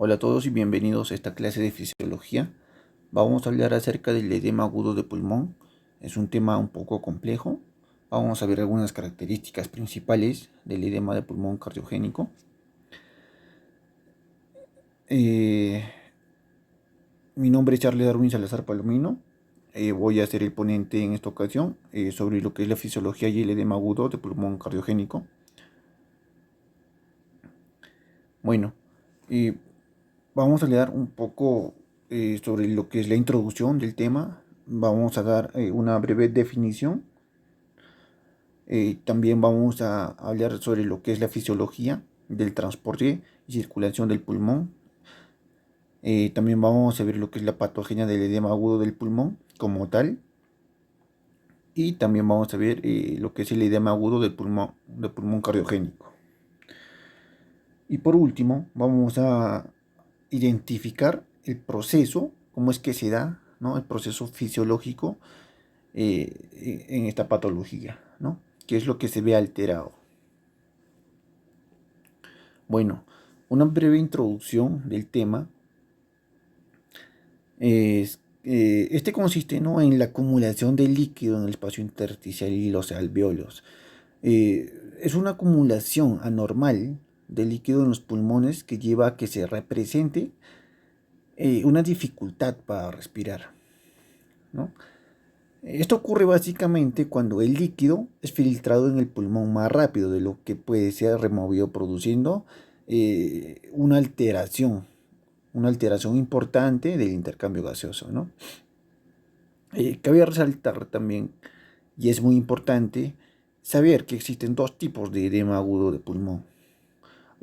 Hola a todos y bienvenidos a esta clase de fisiología. Vamos a hablar acerca del edema agudo de pulmón. Es un tema un poco complejo. Vamos a ver algunas características principales del edema de pulmón cardiogénico. Mi nombre es Charles Darwin Salazar Palomino. Voy a ser el ponente en esta ocasión sobre lo que es la fisiología y el edema agudo de pulmón cardiogénico. Bueno, eh, vamos a leer un poco sobre lo que es la introducción del tema. Vamos a dar una breve definición. También vamos a hablar sobre lo que es la fisiología del transporte y circulación del pulmón. También vamos a ver lo que es la patogenia del edema agudo del pulmón como tal. Y también vamos a ver lo que es el edema agudo del pulmón cardiogénico. Y por último, vamos a identificar el proceso, cómo es que se da, ¿no? El proceso fisiológico en esta patología, ¿no? ¿Qué es lo que se ve alterado? Bueno, una breve introducción del tema este consiste, ¿no?, en la acumulación de líquido en el espacio intersticial y los alvéolos. Es una acumulación anormal de líquido en los pulmones que lleva a que se represente una dificultad para respirar, ¿no? Esto ocurre básicamente cuando el líquido es filtrado en el pulmón más rápido de lo que puede ser removido, produciendo una alteración importante del intercambio gaseoso, ¿no? Cabe resaltar también, y es muy importante, saber que existen dos tipos de edema agudo de pulmón.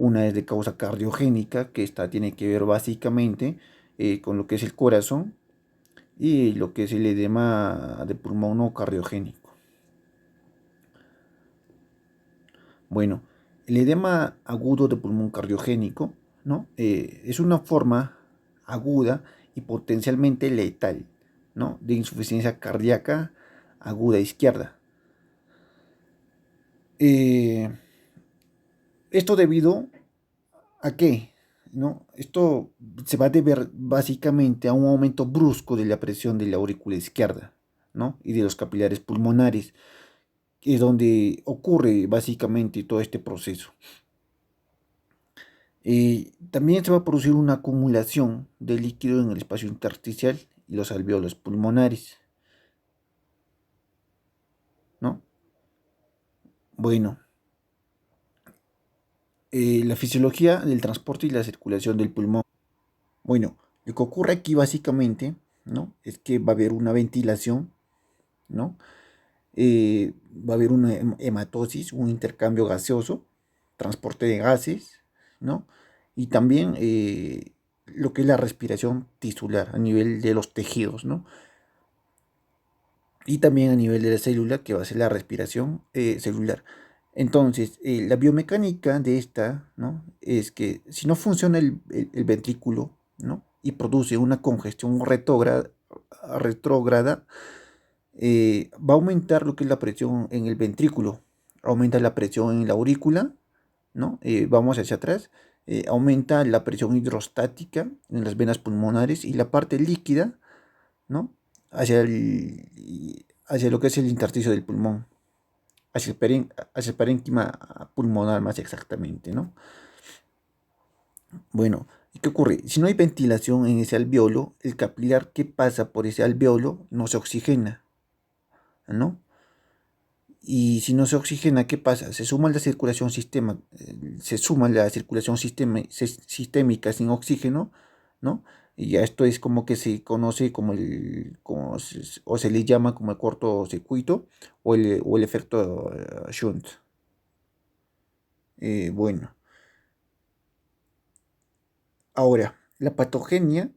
Una es de causa cardiogénica, que esta tiene que ver básicamente con lo que es el corazón, y lo que es el edema de pulmón no cardiogénico. Bueno, el edema agudo de pulmón cardiogénico, ¿no? Es una forma aguda y potencialmente letal, ¿no?, de insuficiencia cardíaca aguda izquierda. Eh, Esto debido a qué, ¿no? Esto se va a deber básicamente a un aumento brusco de la presión de la aurícula izquierda, ¿no?, y de los capilares pulmonares, que es donde ocurre básicamente todo este proceso. También se va a producir una acumulación de líquido en el espacio intersticial y los alvéolos pulmonares, ¿no? Bueno, la fisiología del transporte y la circulación del pulmón. Bueno, lo que ocurre aquí básicamente, ¿no?, es que va a haber una ventilación, ¿no? Va a haber una hematosis, un intercambio gaseoso, transporte de gases, ¿no? Y también lo que es la respiración tisular a nivel de los tejidos, ¿no? Y también a nivel de la célula, que va a ser la respiración celular. Entonces, la biomecánica de esta, ¿no?, es que si no funciona el ventrículo, ¿no?, y produce una congestión retrógrada, va a aumentar lo que es la presión en el ventrículo, aumenta la presión en la aurícula, ¿no? Vamos hacia atrás, aumenta la presión hidrostática en las venas pulmonares y la parte líquida, ¿no?, hacia lo que es el intersticio del pulmón, hacia el parénquima pulmonar más exactamente, ¿no? Bueno, ¿y qué ocurre? Si no hay ventilación en ese alveolo, el capilar que pasa por ese alveolo no se oxigena, ¿no? Y si no se oxigena, ¿qué pasa? Se suma la circulación sistémica sin oxígeno, ¿no? Y ya esto es como que se conoce como o se le llama como el cortocircuito o el efecto Shunt. Bueno, ahora, la patogenia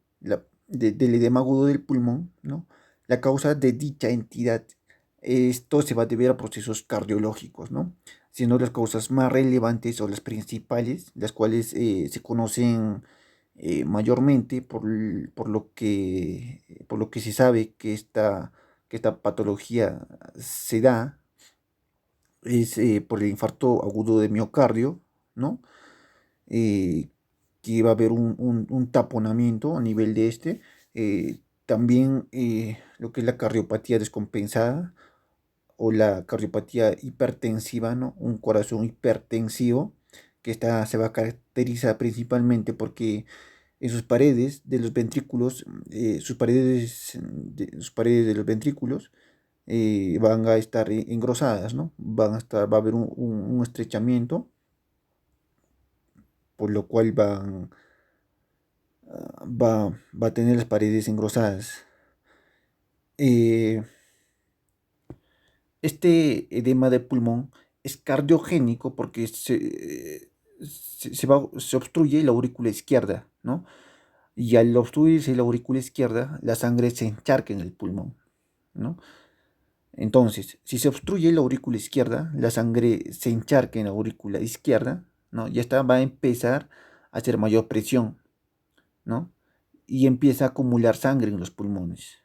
del edema agudo del pulmón, ¿no?, la causa de dicha entidad. Esto se va a deber a procesos cardiológicos, ¿no?, siendo las causas más relevantes o las principales, las cuales se conocen mayormente por lo que se sabe que esta patología se da, es por el infarto agudo de miocardio, ¿no? que va a haber un taponamiento a nivel de este. También lo que es la cardiopatía descompensada o la cardiopatía hipertensiva, ¿no? Un corazón hipertensivo que se va a caracterizar principalmente porque en sus paredes de los ventrículos, sus paredes de los ventrículos van a estar engrosadas, ¿no? Va a haber un estrechamiento, por lo cual va a tener las paredes engrosadas. Eh, este edema de pulmón es cardiogénico porque se obstruye la aurícula izquierda, ¿no? Y al obstruirse la aurícula izquierda, la sangre se encharca en el pulmón, ¿no? Entonces, si se obstruye la aurícula izquierda, la sangre se encharca en la aurícula izquierda, ¿no? Y esta va a empezar a hacer mayor presión, ¿no? Y empieza a acumular sangre en los pulmones.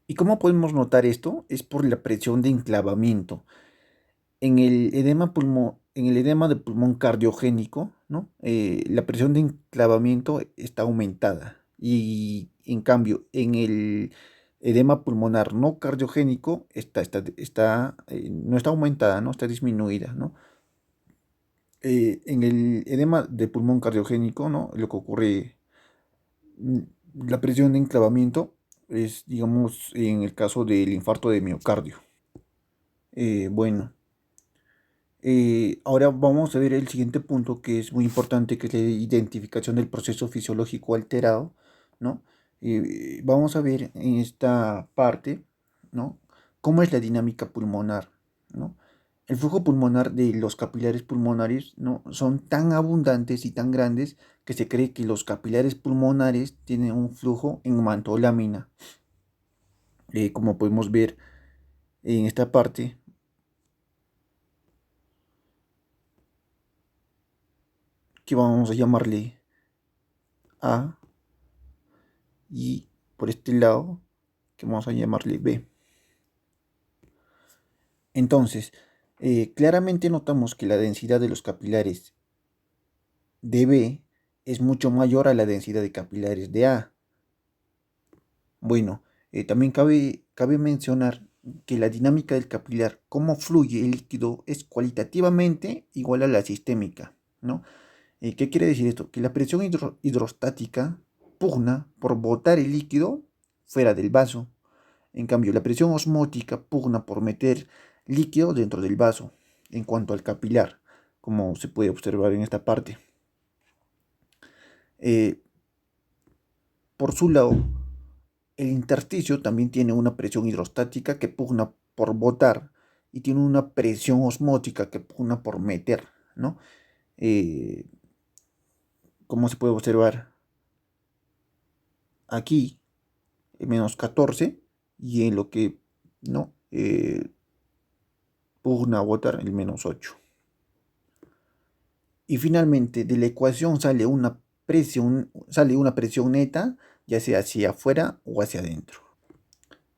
¿Y cómo podemos notar esto? Es por la presión de enclavamiento. En el edema de pulmón cardiogénico, ¿no? La presión de enclavamiento está aumentada. Y en cambio, en el edema pulmonar no cardiogénico no está aumentada, ¿no? Está disminuida, ¿no? En el edema de pulmón cardiogénico, ¿no? Lo que ocurre, mm, la presión de enclavamiento es, digamos, en el caso del infarto de miocardio. Bueno. Ahora vamos a ver el siguiente punto que es muy importante, que es la identificación del proceso fisiológico alterado, ¿no? Vamos a ver en esta parte, ¿no? Cómo es la dinámica pulmonar, ¿no? El flujo pulmonar de los capilares pulmonares, ¿no? Son tan abundantes y tan grandes que se cree que los capilares pulmonares tienen un flujo en manto lámina. Como podemos ver en esta parte, que vamos a llamarle A, y por este lado, que vamos a llamarle B. Entonces, claramente notamos que la densidad de los capilares de B es mucho mayor a la densidad de capilares de A. Bueno, también cabe mencionar que la dinámica del capilar, cómo fluye el líquido, es cualitativamente igual a la sistémica, ¿no? ¿Qué quiere decir esto? Que la presión hidrostática pugna por botar el líquido fuera del vaso. En cambio, la presión osmótica pugna por meter líquido dentro del vaso, en cuanto al capilar, como se puede observar en esta parte. Por su lado, el intersticio también tiene una presión hidrostática que pugna por botar y tiene una presión osmótica que pugna por meter, ¿no? Eh, como se puede observar aquí, menos 14, y en lo que no pugna botar el menos 8. Y finalmente de la ecuación sale una presión neta, ya sea hacia afuera o hacia adentro.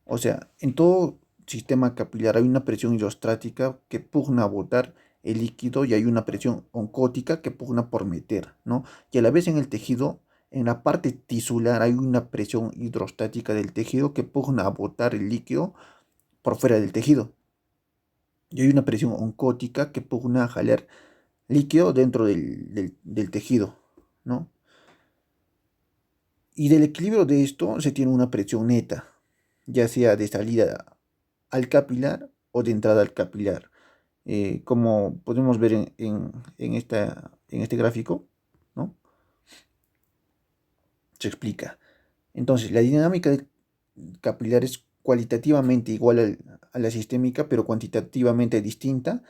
O sea, en todo sistema capilar hay una presión hidrostática que pugna a botar el líquido y hay una presión oncótica que pugna por meter, ¿no? Y a la vez en el tejido, en la parte tisular hay una presión hidrostática del tejido que pugna a botar el líquido por fuera del tejido. Y hay una presión oncótica que pugna a jalar líquido dentro del tejido, ¿no? Y del equilibrio de esto se tiene una presión neta, ya sea de salida al capilar o de entrada al capilar. Como podemos ver en este gráfico, ¿no? Se explica. Entonces, la dinámica del capilar es cualitativamente igual a la sistémica, pero cuantitativamente distinta.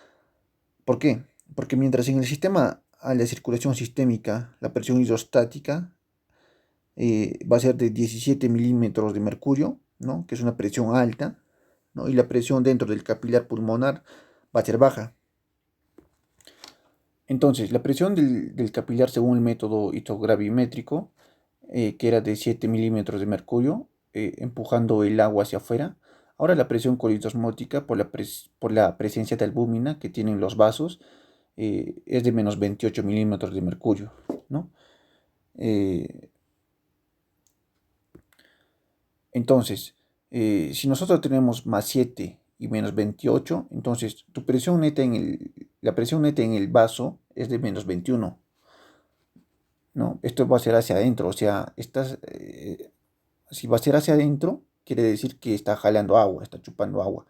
¿Por qué? Porque mientras en el sistema a la circulación sistémica, la presión hidrostática va a ser de 17 milímetros de mercurio, ¿no? Que es una presión alta, ¿no? Y la presión dentro del capilar pulmonar va a ser baja. Entonces, la presión del capilar según el método histogravimétrico, que era de 7 milímetros de mercurio, empujando el agua hacia afuera. Ahora la presión colitosmótica por la presencia de albúmina que tienen los vasos es de menos 28 milímetros de mercurio, ¿no? Entonces, si nosotros tenemos más 7 y menos 28, entonces la presión neta en el vaso es de menos 21, ¿no? Esto va a ser hacia adentro, o sea, si va a ser hacia adentro, quiere decir que está jalando agua, está chupando agua.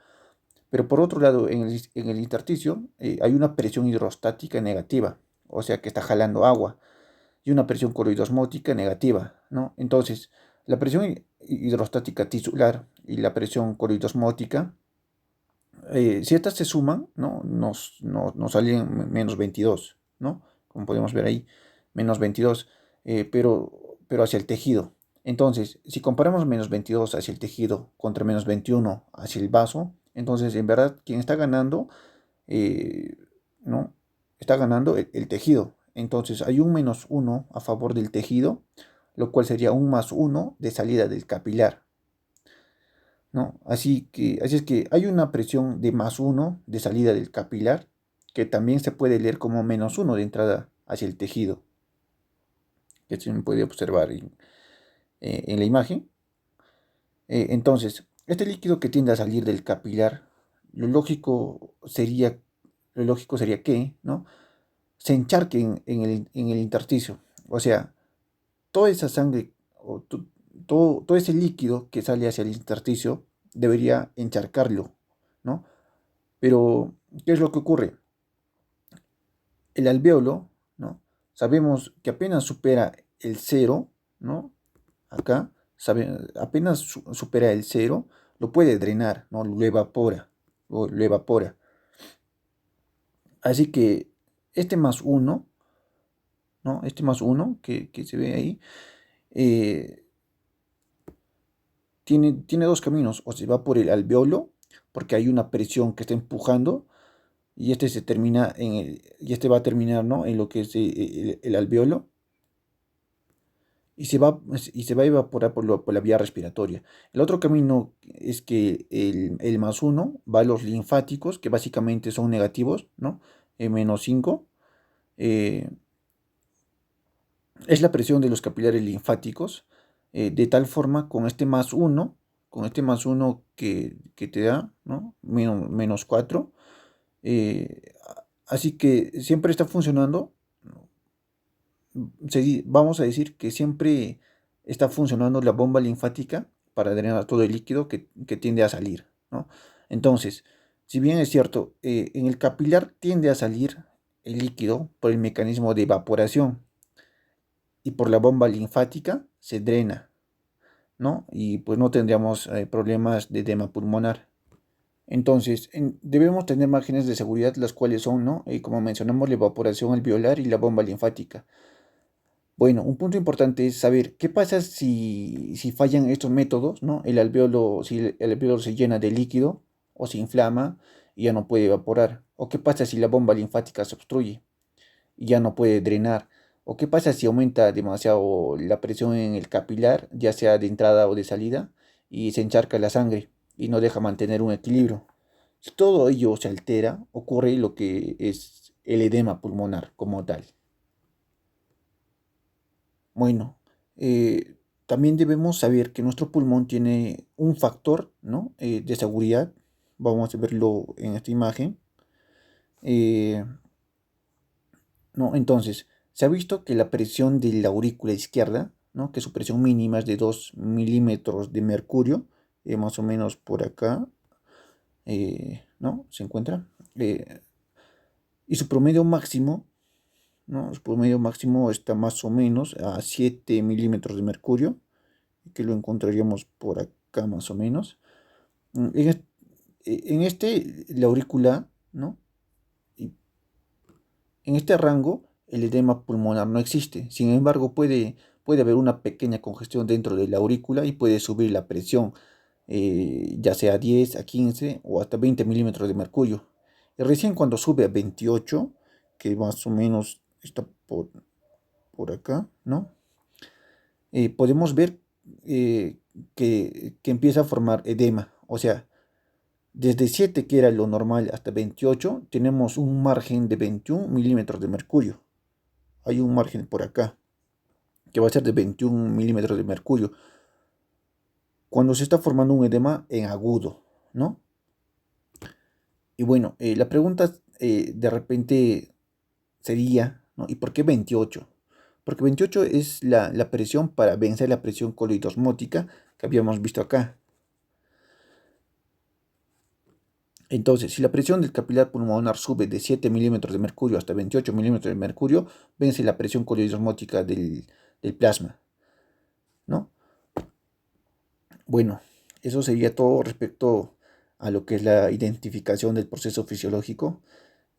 Pero por otro lado, en el intersticio hay una presión hidrostática negativa, o sea que está jalando agua, y una presión coroidosmótica negativa, ¿no? Entonces, la presión hidrostática tisular y la presión coroidosmótica, si estas se suman, ¿no? Nos salen menos 22, ¿no? Como podemos ver ahí, menos 22, pero hacia el tejido. Entonces, si comparamos menos 22 hacia el tejido contra menos 21 hacia el vaso, entonces en verdad quien está ganando, eh, ¿no? Está ganando el tejido. Entonces hay un menos 1 a favor del tejido, lo cual sería un más 1 de salida del capilar, ¿no? Así es que hay una presión de más 1 de salida del capilar, que también se puede leer como menos 1 de entrada hacia el tejido, que se puede observar en la imagen. Entonces, este líquido que tiende a salir del capilar, lo lógico sería, lo lógico sería que, ¿no? Se encharque en el intersticio. O sea, toda esa sangre o todo ese líquido que sale hacia el intersticio debería encharcarlo, ¿no? Pero, ¿qué es lo que ocurre? El alvéolo, ¿no? Sabemos que apenas supera el cero, ¿no? Acá, apenas supera el cero, lo puede drenar, ¿no? Lo evapora. Así que este más uno, ¿no? Este más uno que se ve ahí, eh, tiene dos caminos, o se va por el alvéolo, porque hay una presión que está empujando, y y este va a terminar, ¿no? En lo que es el alvéolo, y se va a evaporar por la vía respiratoria. El otro camino es que el más uno va a los linfáticos, que básicamente son negativos, ¿no? Menos 5. Es la presión de los capilares linfáticos, de tal forma con este más uno que te da, ¿no? Menos 4. Así que siempre está funcionando, vamos a decir que siempre está funcionando la bomba linfática para drenar todo el líquido que tiende a salir, ¿no? Entonces, si bien es cierto, en el capilar tiende a salir el líquido por el mecanismo de evaporación, y por la bomba linfática se drena, ¿no? Y pues no tendríamos problemas de edema pulmonar. Entonces, debemos tener márgenes de seguridad, las cuales son, ¿no? Como mencionamos, la evaporación alveolar y la bomba linfática. Bueno, un punto importante es saber qué pasa si fallan estos métodos, ¿no? Si el alvéolo se llena de líquido o se inflama y ya no puede evaporar. O qué pasa si la bomba linfática se obstruye y ya no puede drenar. ¿O qué pasa si aumenta demasiado la presión en el capilar, ya sea de entrada o de salida, y se encharca la sangre y no deja mantener un equilibrio? Si todo ello se altera, ocurre lo que es el edema pulmonar como tal. Bueno, también debemos saber que nuestro pulmón tiene un factor, ¿no? De seguridad. Vamos a verlo en esta imagen. Eh, ¿No? Entonces, se ha visto que la presión de la aurícula izquierda, ¿no? Que su presión mínima es de 2 milímetros de mercurio, más o menos por acá, ¿no? Se encuentra. Y su promedio máximo, ¿no? Su promedio máximo está más o menos a 7 milímetros de mercurio, que lo encontraríamos por acá más o menos. En este, la aurícula, ¿no? En este rango, el edema pulmonar no existe. Sin embargo, puede haber una pequeña congestión dentro de la aurícula y puede subir la presión, ya sea a 10, a 15 o hasta 20 milímetros de mercurio. Y recién cuando sube a 28, que más o menos está por acá, ¿no? Podemos ver que empieza a formar edema. O sea, Desde 7, que era lo normal, hasta 28, tenemos un margen de 21 milímetros de mercurio. Hay un margen por acá, que va a ser de 21 milímetros de mercurio, cuando se está formando un edema en agudo, ¿no? Y bueno, la pregunta de repente sería, ¿no? ¿Y por qué 28? Porque 28 es la presión para vencer la presión coloidosmótica que habíamos visto acá. Entonces, si la presión del capilar pulmonar sube de 7 milímetros de mercurio hasta 28 milímetros de mercurio, vence la presión coloidosmótica del plasma, ¿no? Bueno, eso sería todo respecto a lo que es la identificación del proceso fisiológico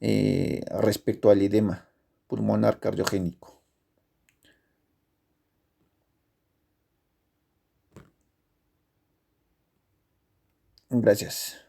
respecto al edema pulmonar cardiogénico. Gracias.